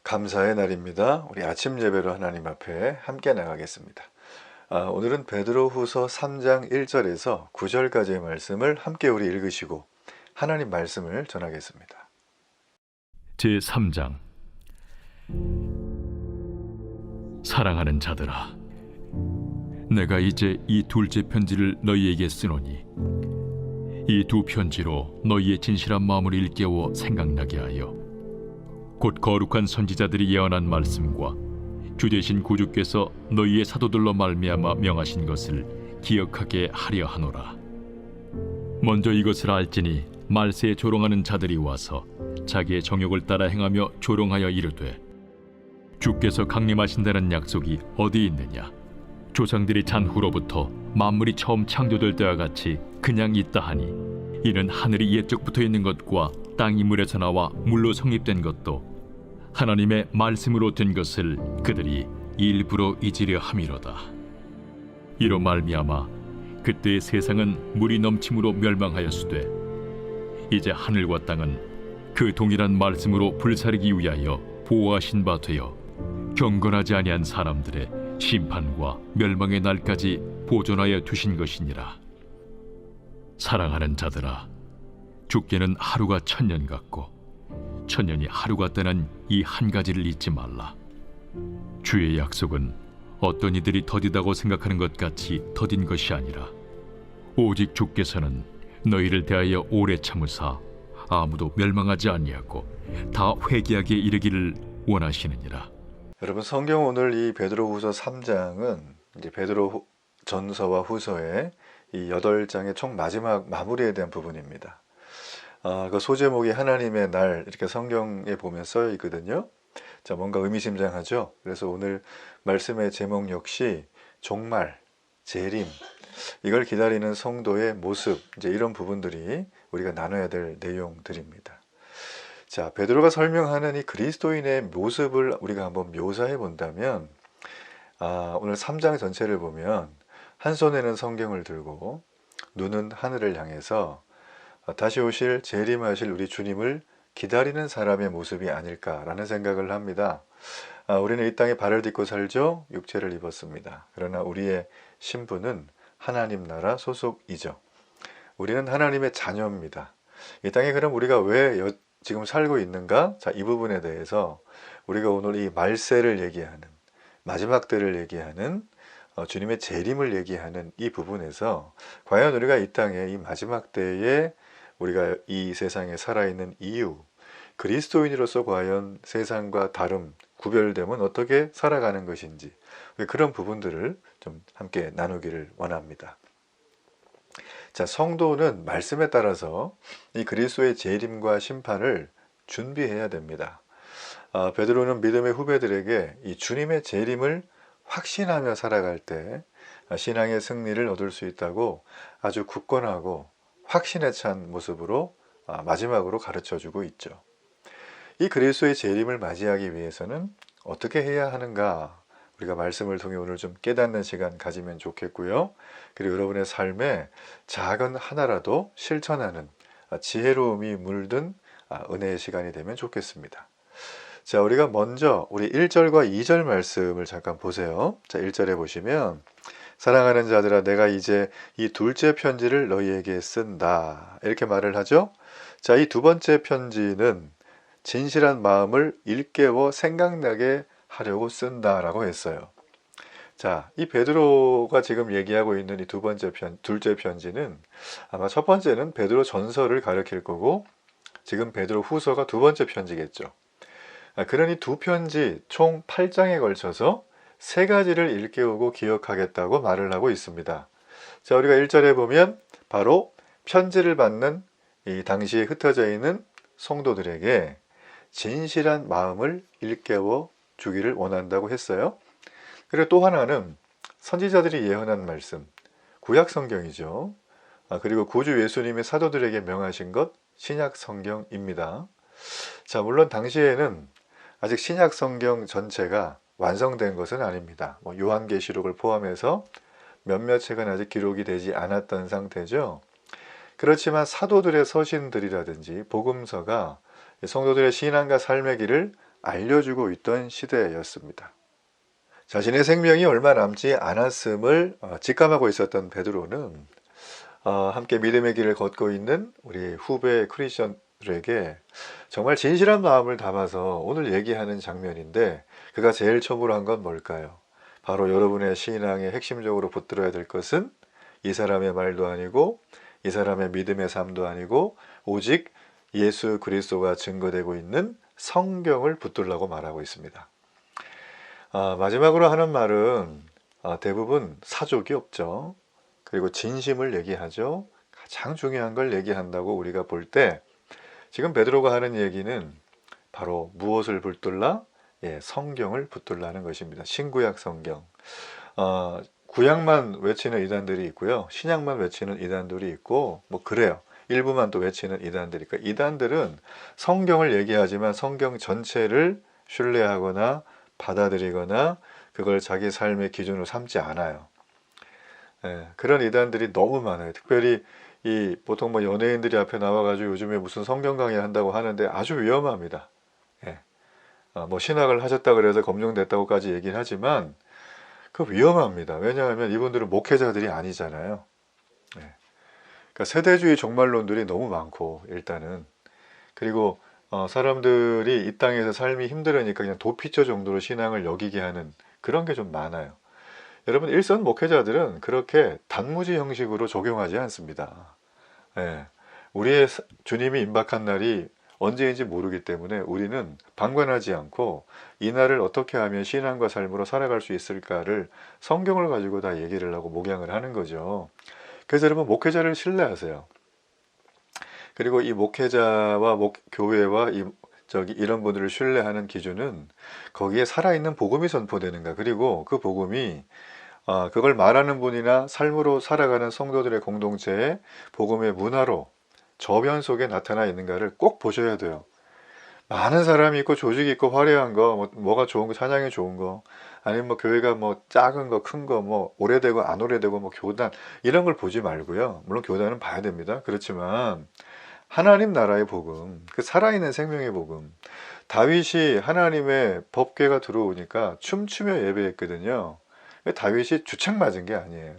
감사의 날입니다. 우리 아침 예배로 하나님 앞에 함께 나가겠습니다. 오늘은 베드로후서 3장 1절에서 9절까지의 말씀을 함께 우리 읽으시고 하나님 말씀을 전하겠습니다. 제3장. 사랑하는 자들아, 내가 이제 이 둘째 편지를 너희에게 쓰노니 이 두 편지로 너희의 진실한 마음을 일깨워 생각나게 하여 곧 거룩한 선지자들이 예언한 말씀과 주 되신 구주께서 너희의 사도들로 말미암아 명하신 것을 기억하게 하려 하노라. 먼저 이것을 알지니 말세에 조롱하는 자들이 와서 자기의 정욕을 따라 행하며 조롱하여 이르되 주께서 강림하신다는 약속이 어디 있느냐? 조상들이 잔 후로부터 만물이 처음 창조될 때와 같이 그냥 있다 하니 이는 하늘이 옛적부터 있는 것과 땅이 물에서 나와 물로 성립된 것도 하나님의 말씀으로 된 것을 그들이 일부러 잊으려 함이로다. 이로 말미암아 그때의 세상은 물이 넘침으로 멸망하였으되 이제 하늘과 땅은 그 동일한 말씀으로 불사르기 위하여 보호하신 바 되어 경건하지 아니한 사람들의 심판과 멸망의 날까지 보존하여 두신 것이니라. 사랑하는 자들아, 주께는 하루가 천년 같고 천년이 하루 같다는 이 한 가지를 잊지 말라. 주의 약속은 어떤 이들이 더디다고 생각하는 것 같이 더딘 것이 아니라 오직 주께서는 너희를 대하여 오래 참으사 아무도 멸망하지 아니하고 다 회개하게 이르기를 원하시느니라. 여러분, 성경 오늘 이 베드로후서 3장은 이제 베드로 전서와 후서의 이 8장의 총 마지막 마무리에 대한 부분입니다. 그 소제목이 하나님의 날, 이렇게 성경에 보면 써 있거든요. 자, 뭔가 의미심장하죠. 그래서 오늘 말씀의 제목 역시 종말, 재림, 이걸 기다리는 성도의 모습, 이제 이런 부분들이 우리가 나눠야 될 내용들입니다. 자, 베드로가 설명하는 이 그리스도인의 모습을 우리가 한번 묘사해 본다면, 오늘 3장 전체를 보면 한 손에는 성경을 들고 눈은 하늘을 향해서 다시 오실 재림하실 우리 주님을 기다리는 사람의 모습이 아닐까라는 생각을 합니다. 우리는 이 땅에 발을 딛고 살죠. 육체를 입었습니다. 그러나 우리의 신분은 하나님 나라 소속이죠. 우리는 하나님의 자녀입니다. 이 땅에 그럼 우리가 왜 지금 살고 있는가? 자, 이 부분에 대해서 우리가 오늘 이 말세를 얘기하는, 마지막 때를 얘기하는, 주님의 재림을 얘기하는 이 부분에서 과연 우리가 이 땅에 이 마지막 때에 우리가 이 세상에 살아있는 이유, 그리스도인으로서 과연 세상과 다름, 구별됨은 어떻게 살아가는 것인지, 그런 부분들을 좀 함께 나누기를 원합니다. 자, 성도는 말씀에 따라서 이 그리스도의 재림과 심판을 준비해야 됩니다. 베드로는 믿음의 후배들에게 이 주님의 재림을 확신하며 살아갈 때 신앙의 승리를 얻을 수 있다고 아주 굳건하고 확신에 찬 모습으로 마지막으로 가르쳐주고 있죠. 이 그리스도의 재림을 맞이하기 위해서는 어떻게 해야 하는가? 우리가 말씀을 통해 오늘 좀 깨닫는 시간 가지면 좋겠고요. 그리고 여러분의 삶에 작은 하나라도 실천하는 지혜로움이 물든 은혜의 시간이 되면 좋겠습니다. 자, 우리가 먼저 우리 1절과 2절 말씀을 잠깐 보세요. 자, 1절에 보시면 사랑하는 자들아, 내가 이제 이 둘째 편지를 너희에게 쓴다, 이렇게 말을 하죠. 자, 이 두 번째 편지는 진실한 마음을 일깨워 생각나게 하려고 쓴다라고 했어요. 자, 이 베드로가 지금 얘기하고 있는 이 둘째 편지는 아마 첫 번째는 베드로 전서를 가리킬 거고 지금 베드로 후서가 두 번째 편지겠죠. 그러니 두 편지 총 8장에 걸쳐서 세 가지를 일깨우고 기억하겠다고 말을 하고 있습니다. 자, 우리가 1절에 보면 바로 편지를 받는 이 당시에 흩어져 있는 성도들에게 진실한 마음을 일깨워 주기를 원한다고 했어요. 그리고 또 하나는 선지자들이 예언한 말씀, 구약 성경이죠. 그리고 구주 예수님의 사도들에게 명하신 것, 신약 성경입니다. 자, 물론 당시에는 아직 신약 성경 전체가 완성된 것은 아닙니다. 요한계시록을 포함해서 몇몇 책은 아직 기록이 되지 않았던 상태죠. 그렇지만 사도들의 서신들이라든지 복음서가 성도들의 신앙과 삶의 길을 알려주고 있던 시대였습니다. 자신의 생명이 얼마 남지 않았음을 직감하고 있었던 베드로는 함께 믿음의 길을 걷고 있는 우리 후배 크리스천들에게 정말 진실한 마음을 담아서 오늘 얘기하는 장면인데, 그가 제일 처음으로 한 건 뭘까요? 바로 여러분의 신앙의 핵심적으로 붙들어야 될 것은 이 사람의 말도 아니고 이 사람의 믿음의 삶도 아니고 오직 예수 그리스도가 증거되고 있는 성경을 붙들라고 말하고 있습니다. 마지막으로 하는 말은 대부분 사족이 없죠. 그리고 진심을 얘기하죠. 가장 중요한 걸 얘기한다고 우리가 볼 때, 지금 베드로가 하는 얘기는 바로 무엇을 붙들라? 성경을 붙들라는 것입니다. 신구약 성경. 구약만 외치는 이단들이 있고요, 신약만 외치는 이단들이 있고, 뭐 그래요. 일부만 또 외치는 이단들이. 그러니까 이단들은 성경을 얘기하지만 성경 전체를 신뢰하거나 받아들이거나 그걸 자기 삶의 기준으로 삼지 않아요. 그런 이단들이 너무 많아요. 특별히 보통 뭐 연예인들이 앞에 나와가지고 요즘에 무슨 성경 강의 한다고 하는데 아주 위험합니다. 뭐 신학을 하셨다 그래서 검증됐다고까지 얘기를 하지만 그 위험합니다. 왜냐하면 이분들은 목회자들이 아니잖아요. 그러니까 세대주의 종말론들이 너무 많고, 일단은 그리고 사람들이 이 땅에서 삶이 힘들으니까 그냥 도피처 정도로 신앙을 여기게 하는 그런 게 좀 많아요. 여러분, 일선 목회자들은 그렇게 단무지 형식으로 적용하지 않습니다. 우리의 주님이 임박한 날이 언제인지 모르기 때문에 우리는 방관하지 않고 이 날을 어떻게 하면 신앙과 삶으로 살아갈 수 있을까를 성경을 가지고 다 얘기를 하고 목양을 하는 거죠. 그래서 여러분, 목회자를 신뢰하세요. 그리고 이 목회자와 교회와 이런 분들을 신뢰하는 기준은 거기에 살아있는 복음이 선포되는가, 그리고 그 복음이 그걸 말하는 분이나 삶으로 살아가는 성도들의 공동체의 복음의 문화로 저변 속에 나타나 있는가를 꼭 보셔야 돼요. 많은 사람이 있고 조직이 있고 화려한 거, 뭐가 좋은 거, 찬양이 좋은 거, 아니면 뭐 교회가 뭐 작은 거, 큰 거, 뭐 오래되고 안 오래되고, 뭐 교단 이런 걸 보지 말고요. 물론 교단은 봐야 됩니다. 그렇지만 하나님 나라의 복음, 그 살아있는 생명의 복음. 다윗이 하나님의 법궤가 들어오니까 춤추며 예배했거든요. 다윗이 주책 맞은 게 아니에요.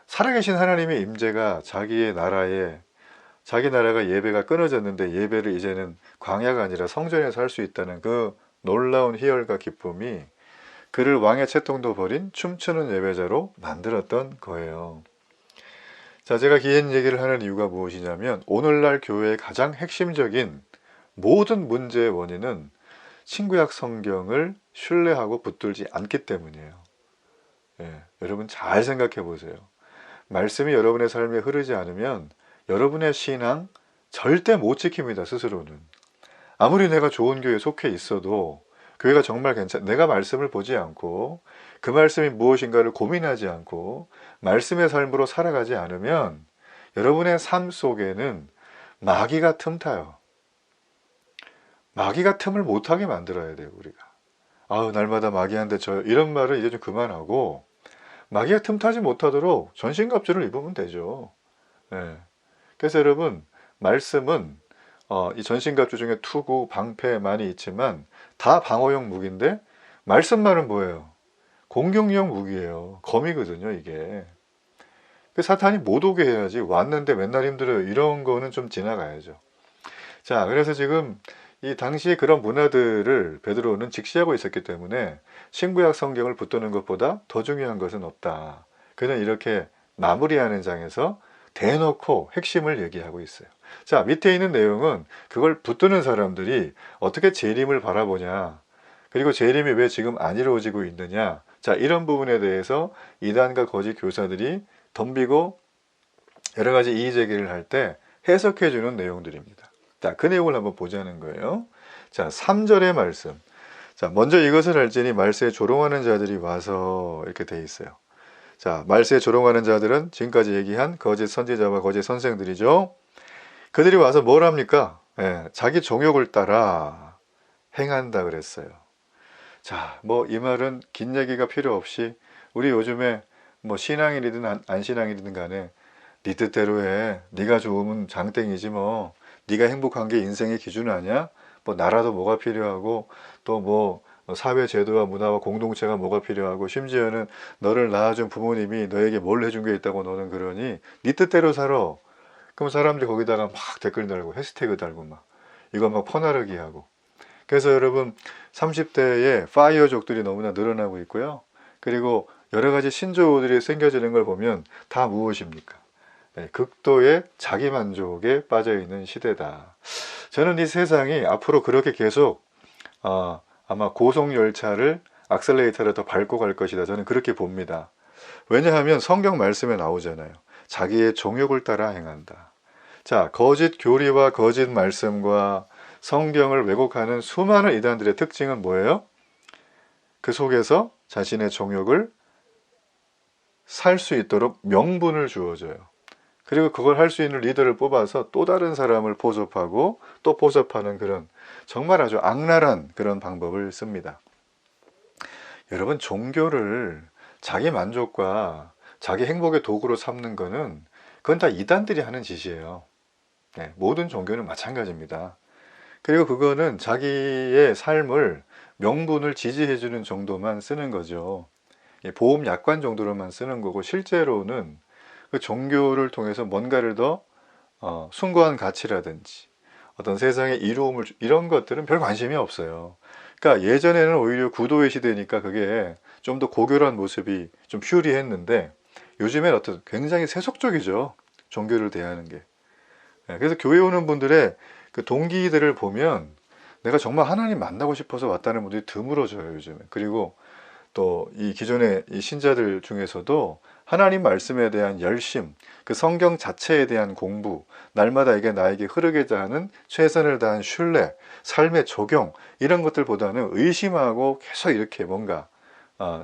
살아계신 하나님의 임재가 자기 나라가 예배가 끊어졌는데 예배를 이제는 광야가 아니라 성전에서 할 수 있다는 그 놀라운 희열과 기쁨이 그를 왕의 채통도 버린 춤추는 예배자로 만들었던 거예요. 자, 제가 긴 얘기를 하는 이유가 무엇이냐면, 오늘날 교회의 가장 핵심적인 모든 문제의 원인은 신구약 성경을 신뢰하고 붙들지 않기 때문이에요. 여러분 잘 생각해 보세요. 말씀이 여러분의 삶에 흐르지 않으면 여러분의 신앙 절대 못 지킵니다. 스스로는. 아무리 내가 좋은 교회에 속해 있어도, 교회가 정말 내가 말씀을 보지 않고 그 말씀이 무엇인가를 고민하지 않고 말씀의 삶으로 살아가지 않으면 여러분의 삶 속에는 마귀가 틈타요. 마귀가 틈을 못하게 만들어야 돼요, 우리가. 날마다 마귀한테 이런 말을 이제 좀 그만하고, 마귀가 틈타지 못하도록 전신갑주를 입으면 되죠. 그래서 여러분, 말씀은 이 전신갑주 중에 투구, 방패 많이 있지만 다 방어용 무기인데, 말씀만은 뭐예요? 공격용 무기예요. 검이거든요, 이게. 사탄이 못 오게 해야지, 왔는데 맨날 힘들어요, 이런 거는 좀 지나가야죠. 자, 그래서 지금 이 당시에 그런 문화들을 베드로는 직시하고 있었기 때문에 신구약 성경을 붙드는 것보다 더 중요한 것은 없다. 그는 이렇게 마무리하는 장에서 대놓고 핵심을 얘기하고 있어요. 자, 밑에 있는 내용은 그걸 붙드는 사람들이 어떻게 재림을 바라보냐, 그리고 재림이 왜 지금 안 이루어지고 있느냐, 자, 이런 부분에 대해서 이단과 거짓 교사들이 덤비고 여러 가지 이의제기를 할 때 해석해 주는 내용들입니다. 자, 그 내용을 한번 보자는 거예요. 자, 3절의 말씀. 자, 먼저 이것을 알지니 말세에 조롱하는 자들이 와서, 이렇게 돼 있어요. 자, 말세에 조롱하는 자들은 지금까지 얘기한 거짓 선지자와 거짓 선생들이죠. 그들이 와서 뭘 합니까? 자기 종욕을 따라 행한다 그랬어요. 자, 뭐 이 말은 긴 얘기가 필요 없이, 우리 요즘에 뭐 신앙인이든 안 신앙인이든 간에 네 뜻대로 해, 네가 좋으면 장땡이지, 뭐 네가 행복한 게 인생의 기준 아니야, 뭐 나라도 뭐가 필요하고 또 뭐 사회 제도와 문화와 공동체가 뭐가 필요하고 심지어는 너를 낳아준 부모님이 너에게 뭘 해준 게 있다고 너는 그러니 네 뜻대로 살아. 그럼 사람들이 거기다가 막 댓글 달고 해시태그 달고 막 이거 막 퍼나르기 하고. 그래서 여러분 30대에 파이어족들이 너무나 늘어나고 있고요. 그리고 여러 가지 신조어들이 생겨지는 걸 보면 다 무엇입니까? 네, 극도의 자기만족에 빠져있는 시대다. 저는 이 세상이 앞으로 그렇게 계속 아마 고속열차를 악셀레이터를 더 밟고 갈 것이다. 저는 그렇게 봅니다. 왜냐하면 성경 말씀에 나오잖아요. 자기의 정욕을 따라 행한다. 자, 거짓 교리와 거짓 말씀과 성경을 왜곡하는 수많은 이단들의 특징은 뭐예요? 그 속에서 자신의 정욕을 살 수 있도록 명분을 주어줘요. 그리고 그걸 할 수 있는 리더를 뽑아서 또 다른 사람을 포섭하고 또 포섭하는 그런 정말 아주 악랄한 그런 방법을 씁니다. 여러분, 종교를 자기 만족과 자기 행복의 도구로 삼는 거는 그건 다 이단들이 하는 짓이에요. 네, 모든 종교는 마찬가지입니다. 그리고 그거는 자기의 삶을 명분을 지지해주는 정도만 쓰는 거죠. 보험 약관 정도로만 쓰는 거고 실제로는 그 종교를 통해서 뭔가를 더 숭고한 가치라든지 어떤 세상의 이로움을 이런 것들은 별 관심이 없어요. 그러니까 예전에는 오히려 구도의 시대니까 그게 좀 더 고결한 모습이 좀 퓨리했는데 요즘엔 어떤 굉장히 세속적이죠. 종교를 대하는 게. 그래서 교회 오는 분들의 그 동기들을 보면 내가 정말 하나님 만나고 싶어서 왔다는 분들이 드물어져요, 요즘에. 그리고 또 이 기존의 이 신자들 중에서도 하나님 말씀에 대한 열심, 그 성경 자체에 대한 공부, 날마다 이게 나에게 흐르게 하는 최선을 다한 신뢰, 삶의 적용 이런 것들보다는 의심하고 계속 이렇게 뭔가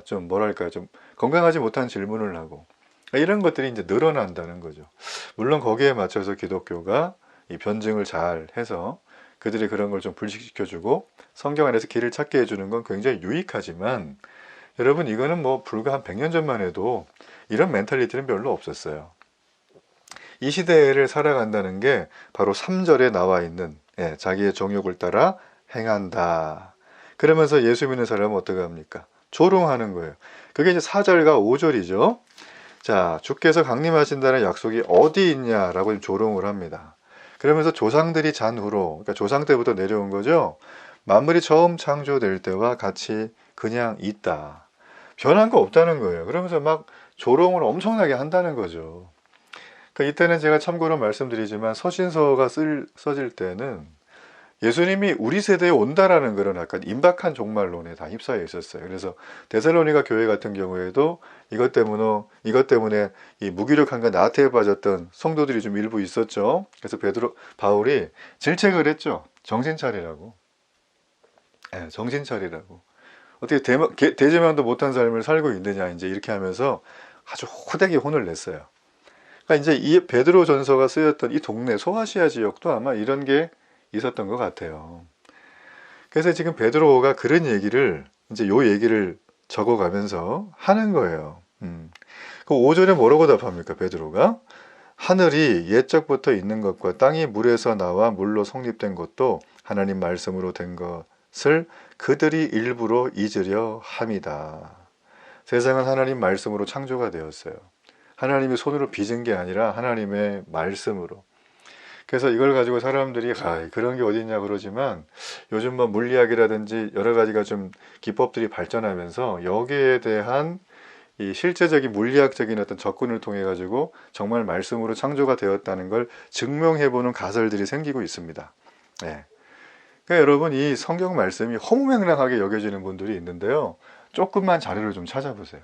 좀 뭐랄까요, 좀 건강하지 못한 질문을 하고 이런 것들이 이제 늘어난다는 거죠. 물론 거기에 맞춰서 기독교가 이 변증을 잘 해서 그들이 그런 걸 좀 불식시켜주고 성경 안에서 길을 찾게 해주는 건 굉장히 유익하지만 여러분, 이거는 뭐 불과 한 100년 전만 해도 이런 멘탈리티는 별로 없었어요. 이 시대를 살아간다는 게 바로 3절에 나와 있는 자기의 정욕을 따라 행한다. 그러면서 예수 믿는 사람은 어떻게 합니까? 조롱하는 거예요. 그게 이제 4절과 5절이죠. 자, 주께서 강림하신다는 약속이 어디 있냐라고 조롱을 합니다. 그러면서 조상들이 잔 후로, 그러니까 조상 때부터 내려온 거죠. 만물이 처음 창조될 때와 같이 그냥 있다. 변한 거 없다는 거예요. 그러면서 막 조롱을 엄청나게 한다는 거죠. 그러니까 이때는 제가 참고로 말씀드리지만 서신서가 써질 때는 예수님이 우리 세대에 온다라는 그런 약간 임박한 종말론에 다 휩싸여 있었어요. 그래서 데살로니가 교회 같은 경우에도 이것 때문에 이 무기력함과 나태에 빠졌던 성도들이 좀 일부 있었죠. 그래서 바울이 질책을 했죠. 정신 차리라고. 정신 차리라고. 어떻게 대제명도 못한 삶을 살고 있느냐 이제 이렇게 하면서 아주 호되게 혼을 냈어요. 그러니까 이제 이 베드로 전서가 쓰였던 이 동네 소아시아 지역도 아마 이런 게 있었던 것 같아요. 그래서 지금 베드로가 그런 얘기를 이제 요 얘기를 적어가면서 하는 거예요. 그 5절에 뭐라고 답합니까, 베드로가? 하늘이 옛적부터 있는 것과 땅이 물에서 나와 물로 성립된 것도 하나님 말씀으로 된 것을 그들이 일부러 잊으려 함이다. 세상은 하나님 말씀으로 창조가 되었어요. 하나님이 손으로 빚은 게 아니라 하나님의 말씀으로. 그래서 이걸 가지고 사람들이 그런 게 어딨냐 그러지만 요즘 뭐 물리학이라든지 여러 가지가 좀 기법들이 발전하면서 여기에 대한 이 실제적인 물리학적인 어떤 접근을 통해 가지고 정말 말씀으로 창조가 되었다는 걸 증명해보는 가설들이 생기고 있습니다. 그러니까 여러분, 이 성경 말씀이 허무맹랑하게 여겨지는 분들이 있는데요. 조금만 자료를 좀 찾아보세요.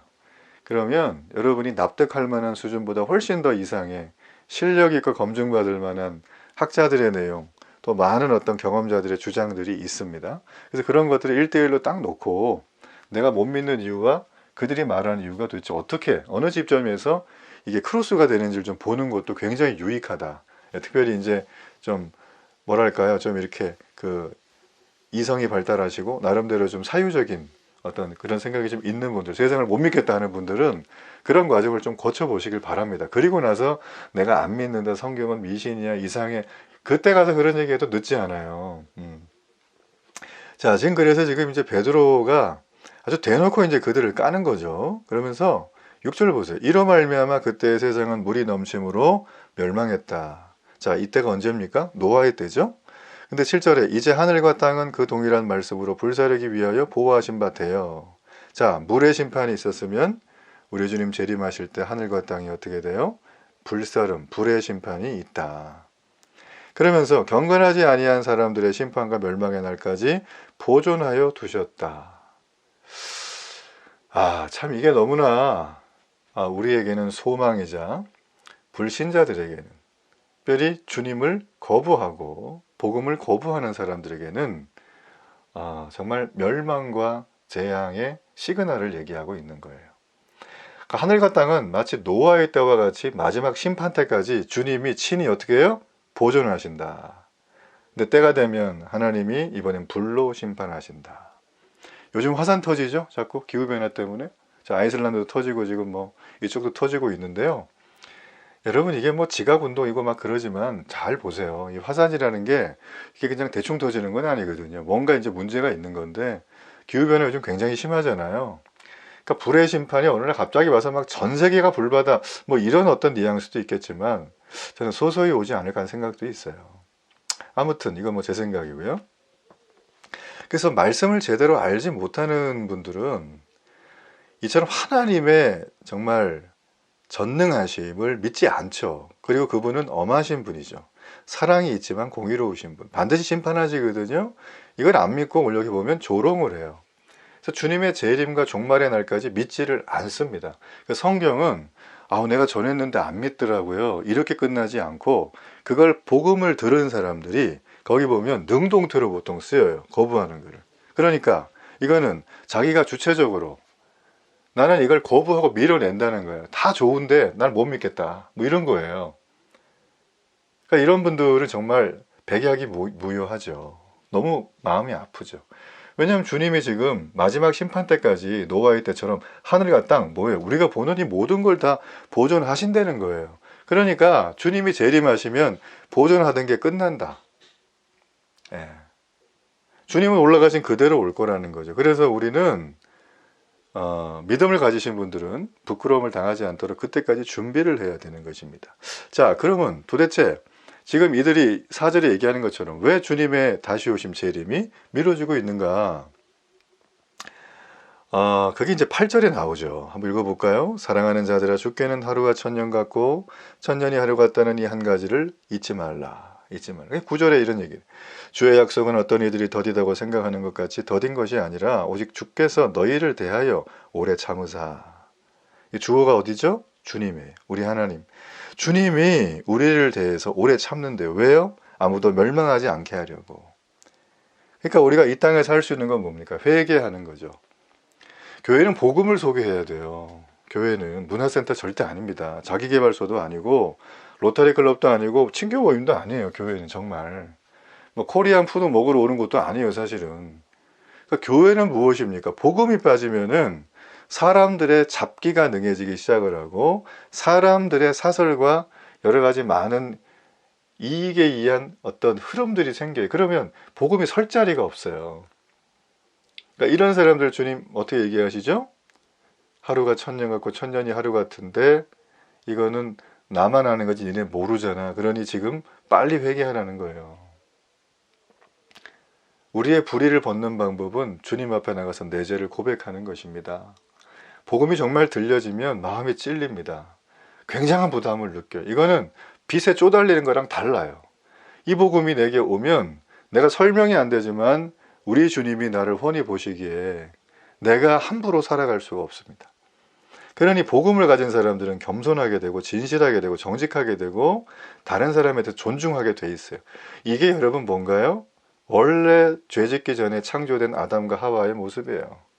그러면 여러분이 납득할 만한 수준보다 훨씬 더 이상의 실력 있고 검증받을 만한 학자들의 내용, 또 많은 어떤 경험자들의 주장들이 있습니다. 그래서 그런 것들을 1대1로 딱 놓고 내가 못 믿는 이유와 그들이 말하는 이유가 도대체 어떻게, 어느 지점에서 이게 크로스가 되는지를 좀 보는 것도 굉장히 유익하다. 특별히 이제 좀 뭐랄까요, 좀 이렇게 그 이성이 발달하시고 나름대로 좀 사유적인 어떤 그런 생각이 좀 있는 분들, 세상을 못 믿겠다 하는 분들은 그런 과정을 좀 거쳐보시길 바랍니다. 그리고 나서 내가 안 믿는다, 성경은 미신이야, 이상해, 그때 가서 그런 얘기해도 늦지 않아요. 자, 지금 그래서 지금 이제 베드로가 아주 대놓고 이제 그들을 까는 거죠. 그러면서 6절 보세요. 이로 말미암아 그때의 세상은 물이 넘침으로 멸망했다. 자, 이때가 언제입니까? 노아의 때죠. 근데 7절에 이제 하늘과 땅은 그 동일한 말씀으로 불사르기 위하여 보호하신 바 되어. 자, 물의 심판이 있었으면 우리 주님 재림하실 때 하늘과 땅이 어떻게 돼요? 불사름, 불의 심판이 있다. 그러면서 경건하지 아니한 사람들의 심판과 멸망의 날까지 보존하여 두셨다. 아, 참 이게 너무나 우리에게는 소망이자 불신자들에게는, 특별히 주님을 거부하고 복음을 거부하는 사람들에게는 정말 멸망과 재앙의 시그널을 얘기하고 있는 거예요. 그러니까 하늘과 땅은 마치 노아의 때와 같이 마지막 심판 때까지 주님이 친히 어떻게 해요? 보존하신다. 근데 때가 되면 하나님이 이번엔 불로 심판하신다. 요즘 화산 터지죠? 자꾸 기후변화 때문에. 자, 아이슬란드도 터지고 지금 뭐 이쪽도 터지고 있는데요. 여러분, 이게 뭐 지각운동이고 막 그러지만 잘 보세요. 이 화산이라는 게 이게 그냥 대충 터지는 건 아니거든요. 뭔가 이제 문제가 있는 건데, 기후변화 요즘 굉장히 심하잖아요. 그러니까 불의 심판이 어느 날 갑자기 와서 막 전 세계가 불바다, 뭐 이런 어떤 뉘앙스도 있겠지만 저는 소소히 오지 않을까 하는 생각도 있어요. 아무튼 이건 뭐 제 생각이고요. 그래서 말씀을 제대로 알지 못하는 분들은 이처럼 하나님의 정말 전능하심을 믿지 않죠. 그리고 그분은 엄하신 분이죠. 사랑이 있지만 공의로우신 분. 반드시 심판하시거든요. 이걸 안 믿고 여기 보면 조롱을 해요. 그래서 주님의 재림과 종말의 날까지 믿지를 않습니다. 성경은 내가 전했는데 안 믿더라고요. 이렇게 끝나지 않고 그걸 복음을 들은 사람들이 거기 보면 능동태로 보통 쓰여요. 거부하는 거를. 그러니까 이거는 자기가 주체적으로 나는 이걸 거부하고 밀어낸다는 거예요. 다 좋은데 날 못 믿겠다. 뭐 이런 거예요. 그러니까 이런 분들은 정말 백약이 무효하죠. 너무 마음이 아프죠. 왜냐하면 주님이 지금 마지막 심판 때까지 노아의 때처럼 하늘과 땅, 뭐예요? 우리가 보는 이 모든 걸 다 보존하신다는 거예요. 그러니까 주님이 재림하시면 보존하던 게 끝난다. 예. 주님은 올라가신 그대로 올 거라는 거죠. 그래서 우리는 믿음을 가지신 분들은 부끄러움을 당하지 않도록 그때까지 준비를 해야 되는 것입니다. 자, 그러면 도대체 지금 이들이 4절에 얘기하는 것처럼 왜 주님의 다시 오심 재림이 미뤄지고 있는가? 그게 이제 8절에 나오죠. 한번 읽어볼까요? 사랑하는 자들아, 주께는 하루가 천년 같고 천년이 하루 같다는 이 한 가지를 잊지 말라. 잊지 말라. 9절에 이런 얘기를. 주의 약속은 어떤 이들이 더디다고 생각하는 것 같이 더딘 것이 아니라 오직 주께서 너희를 대하여 오래 참으사. 이 주어가 어디죠? 주님이에요. 우리 하나님. 주님이 우리를 대해서 오래 참는데요. 왜요? 아무도 멸망하지 않게 하려고. 그러니까 우리가 이 땅에 살 수 있는 건 뭡니까? 회개하는 거죠. 교회는 복음을 소개해야 돼요. 교회는 문화센터 절대 아닙니다. 자기개발소도 아니고 로터리 클럽도 아니고 친교 모임도 아니에요. 교회는 정말 뭐 코리안 푸드 먹으러 오는 것도 아니에요. 사실은. 그러니까 교회는 무엇입니까? 복음이 빠지면은 사람들의 잡기가 능해지기 시작을 하고 사람들의 사설과 여러 가지 많은 이익에 의한 어떤 흐름들이 생겨요. 그러면 복음이 설 자리가 없어요. 그러니까 이런 사람들 주님 어떻게 얘기하시죠? 하루가 천년 같고 천년이 하루 같은데 이거는 나만 아는 거지 니네 모르잖아. 그러니 지금 빨리 회개하라는 거예요. 우리의 불의를 벗는 방법은 주님 앞에 나가서 내 죄를 고백하는 것입니다. 복음이 정말 들려지면 마음이 찔립니다. 굉장한 부담을 느껴요. 이거는 빛에 쪼달리는 거랑 달라요. 이 복음이 내게 오면 내가 설명이 안 되지만 우리 주님이 나를 훤히 보시기에 내가 함부로 살아갈 수가 없습니다. 그러니 복음을 가진 사람들은 겸손하게 되고 진실하게 되고 정직하게 되고 다른 사람한테 존중하게 돼 있어요. 이게 여러분 뭔가요? 원래 죄짓기 전에 창조된 아담과 하와의 모습이에요.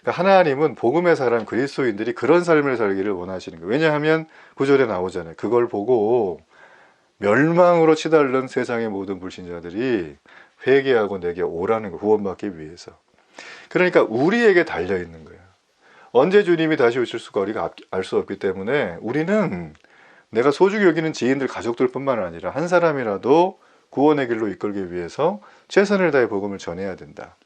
그러니까 하나님은 복음의 사람 그리스도인들이 그런 삶을 살기를 원하시는 거예요. 왜냐하면 9절에 나오잖아요. 그걸 보고 멸망으로 치달는 세상의 모든 불신자들이 회개하고 내게 오라는 거, 구원받기 위해서. 그러니까 우리에게 달려있는 거예요. 언제 주님이 다시 오실 수가 우리가 알 수 없기 때문에 우리는 내가 소중히 여기는 지인들, 가족들 뿐만 아니라 한 사람이라도 구원의 길로 이끌기 위해서 최선을 다해 복음을 전해야 된다.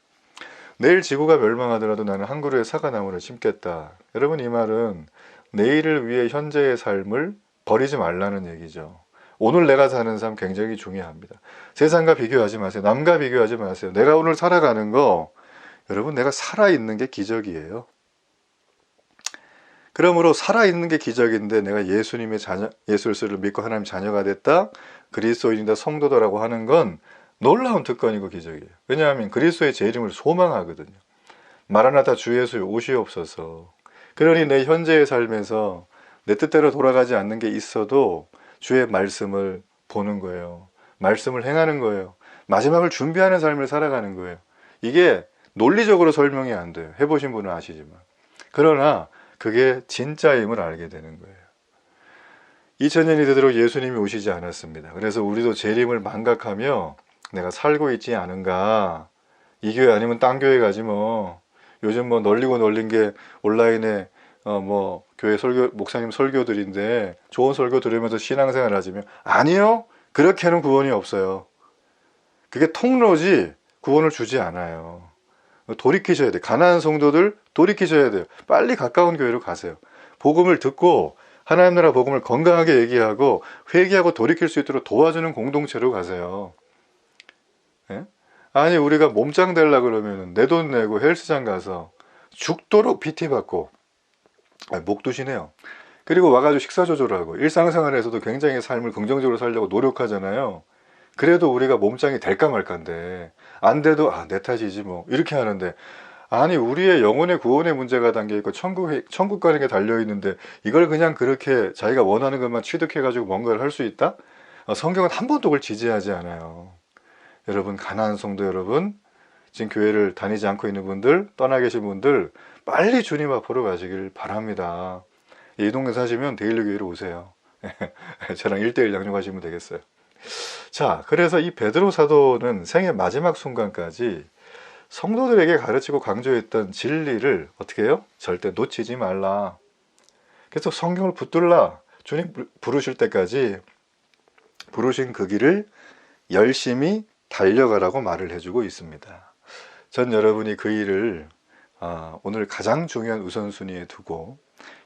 내일 지구가 멸망하더라도 나는 한 그루의 사과나무를 심겠다. 여러분, 이 말은 내일을 위해 현재의 삶을 버리지 말라는 얘기죠. 오늘 내가 사는 삶 굉장히 중요합니다. 세상과 비교하지 마세요. 남과 비교하지 마세요. 내가 오늘 살아가는 거, 여러분, 내가 살아있는 게 기적이에요. 그러므로 살아있는 게 기적인데 내가 예수님의 자녀, 예수 그리스도를 믿고 하나님 자녀가 됐다, 그리스도인이다, 성도다라고 하는 건 놀라운 특권이고 기적이에요. 왜냐하면 그리스도의 제 이름을 소망하거든요. 마라나타 주 예수 오시옵소서. 그러니 내 현재의 삶에서 내 뜻대로 돌아가지 않는 게 있어도 주의 말씀을 보는 거예요. 말씀을 행하는 거예요. 마지막을 준비하는 삶을 살아가는 거예요. 이게 논리적으로 설명이 안 돼요. 해보신 분은 아시지만. 그러나 그게 진짜임을 알게 되는 거예요. 2000년이 되도록 예수님이 오시지 않았습니다. 그래서 우리도 재림을 망각하며 내가 살고 있지 않은가. 이 교회 아니면 딴 교회 가지 뭐. 요즘 뭐 널리고 널린 게 온라인에 교회 설교, 목사님 설교들인데 좋은 설교 들으면서 신앙생활 하시면 아니요. 그렇게는 구원이 없어요. 그게 통로지 구원을 주지 않아요. 돌이키셔야 돼요. 가난한 성도들 돌이키셔야 돼요. 빨리 가까운 교회로 가세요. 복음을 듣고 하나님 나라 복음을 건강하게 얘기하고 회개하고 돌이킬 수 있도록 도와주는 공동체로 가세요. 예? 아니 우리가 몸짱 되려고 그러면 내 돈 내고 헬스장 가서 죽도록 PT 받고 목 두시네요. 그리고 와가지고 식사 조절하고 일상생활에서도 굉장히 삶을 긍정적으로 살려고 노력하잖아요. 그래도 우리가 몸짱이 될까 말까인데 안 돼도 내 탓이지 뭐 이렇게 하는데, 아니 우리의 영혼의 구원의 문제가 담겨있고 천국 가는 게 달려있는데 이걸 그냥 그렇게 자기가 원하는 것만 취득해가지고 뭔가를 할 수 있다? 성경은 한 번도 그걸 지지하지 않아요. 여러분, 가난한 성도 여러분, 지금 교회를 다니지 않고 있는 분들, 떠나 계신 분들 빨리 주님 앞으로 가시길 바랍니다. 이 동네 사시면 데일리 교회로 오세요. 저랑 1:1 양육하시면 되겠어요. 자, 그래서 이 베드로 사도는 생애 마지막 순간까지 성도들에게 가르치고 강조했던 진리를 어떻게 해요? 절대 놓치지 말라. 계속 성경을 붙들라. 주님 부르실 때까지 부르신 그 길을 열심히 달려가라고 말을 해주고 있습니다. 전 여러분이 그 일을 오늘 가장 중요한 우선순위에 두고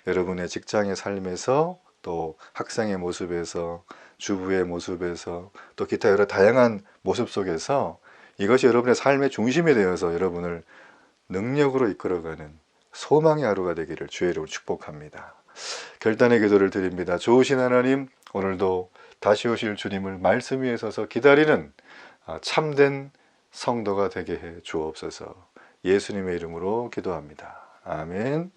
여러분의 직장의 삶에서 또 학생의 모습에서 주부의 모습에서 또 기타 여러 다양한 모습 속에서 이것이 여러분의 삶의 중심이 되어서 여러분을 능력으로 이끌어가는 소망의 하루가 되기를 주의 이름으로 축복합니다. 결단의 기도를 드립니다. 좋으신 하나님, 오늘도 다시 오실 주님을 말씀 위에 서서 기다리는 참된 성도가 되게 해 주옵소서. 예수님의 이름으로 기도합니다. 아멘.